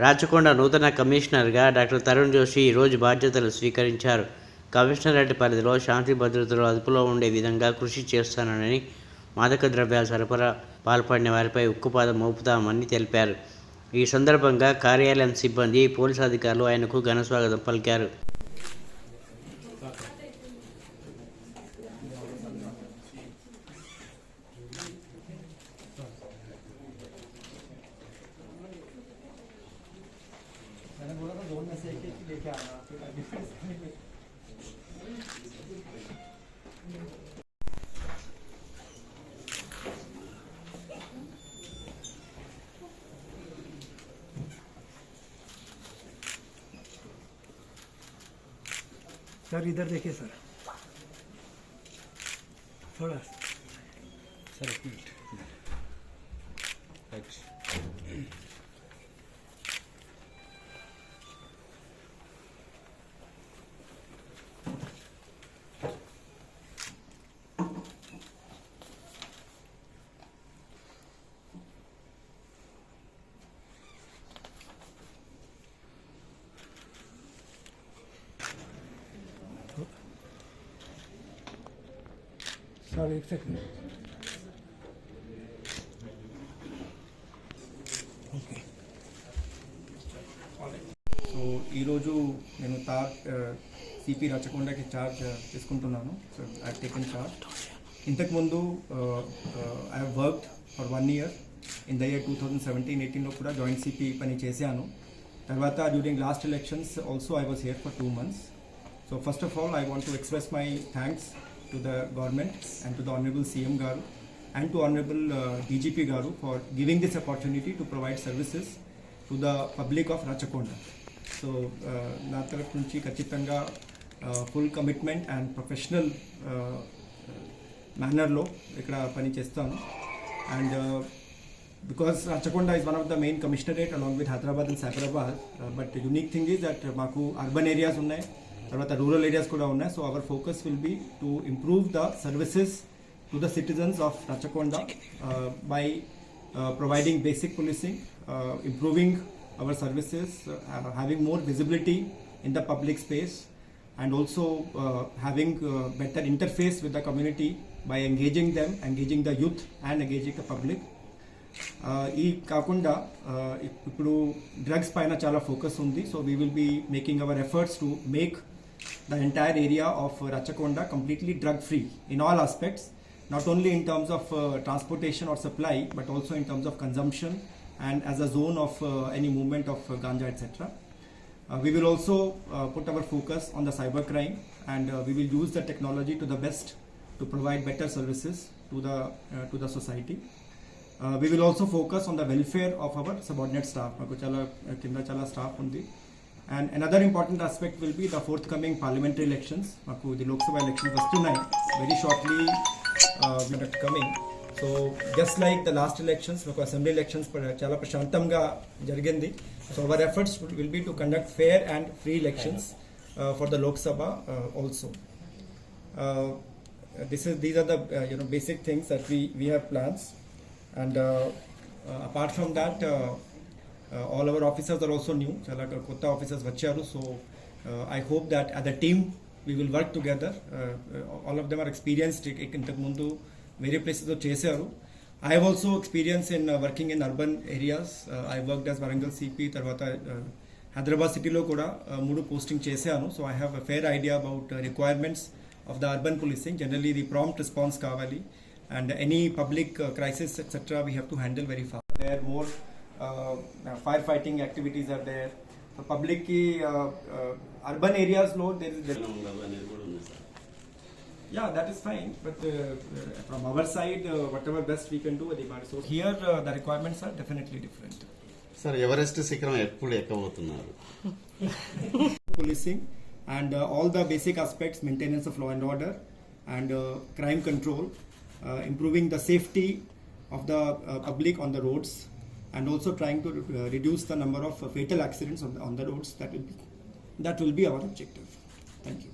రాచకొండ నూతన కమిషనర్గా డాక్టర్ తరుణ్ జోషి ఈరోజు బాధ్యతలు స్వీకరించారు. కమిషనరేట్ పరిధిలో శాంతి భద్రతలు అదుపులో ఉండే విధంగా కృషి చేస్తానని, మాదక ద్రవ్యాల సరఫరా పాల్పడిన వారిపై ఉక్కుపాదం మోపుతామని తెలిపారు. ఈ సందర్భంగా కార్యాలయం సిబ్బంది, పోలీసు అధికారులు ఆయనకు ఘనస్వాగతం పలికారు. सर इधर देखिए सर, थोड़ा सर एक मिनट। सर एक सेकंड। ఓకే సో ఈరోజు నేను సిపి రాచకొండకి చార్జ్ తీసుకుంటున్నాను. So I taken charge. ఇంతకుముందు I have worked for 1 year in the year 2017-18లో కూడా జాయింట్ సిపి పని చేశాను. తర్వాత during last elections also I was here for 2 months. So first of all I want to express my thanks to the government and to the Honorable CM Garu and to Honorable DGP Garu for giving this opportunity to provide services to the public of Rachakonda. So na taraf nunchi kachitanga full commitment and professional manner lo ikkada pani chestanu. And because Rachakonda is one of the main commissionerate along with Hyderabad and Cyberabad, but the unique thing is that maku urban areas unnai, తర్వాత rural areas కూడా ఉన్నాయి. So our focus will be to improve the services to the citizens of Rachakonda by providing basic policing, improving our services, having more visibility in the public space, and also having better interface with the community by engaging them, engaging the youth and engaging the public. ఈ కాకుండా ఇప్పుడు drugs పైన చాలా focus ఉంది. So we will be making our efforts to make the entire area of Rachakonda completely drug free in all aspects, not only in terms of transportation or supply, but also in terms of consumption and as a zone of any movement of ganja, etc. We will also put our focus on the cyber crime, and we will use the technology to the best to provide better services to the society. We will also focus on the welfare of our subordinate staff. Maku chala staff undi. And another important aspect will be the forthcoming parliamentary elections. Maku the Lok Sabha elections vastunnayi very shortly, we are coming. So just like the last elections, maku assembly elections chala prashantamga jarigindi. So our efforts will be to conduct fair and free elections for the Lok Sabha also. These are the basic things that we have plans. And apart from that, all our officers are also new. Chala kotta officers vacharu. So I hope that as a team we will work together. All of them are experienced. Intaku mundu very places lo chesaru. I have also experience in working in urban areas. I worked as Warangal CP, tarvata Hyderabad city lo kuda 3 posting chesanu. So I have a fair idea about requirements of the urban policing. Generally the prompt response kavali, and any public crisis etc. we have to handle very fast. There are more firefighting activities are there. So public ki urban areas lo there is yeah, that is fine, but from our side whatever best we can do with the so here the requirements are definitely different. Sir, Everest శిఖరం ఎప్పుడు ఎక్కబోతున్నారు? Policing and all the basic aspects, maintenance of law and order and crime control, improving the safety of the public on the roads, and also trying to reduce the number of fatal accidents on the roads. That will be our objective. Thank you.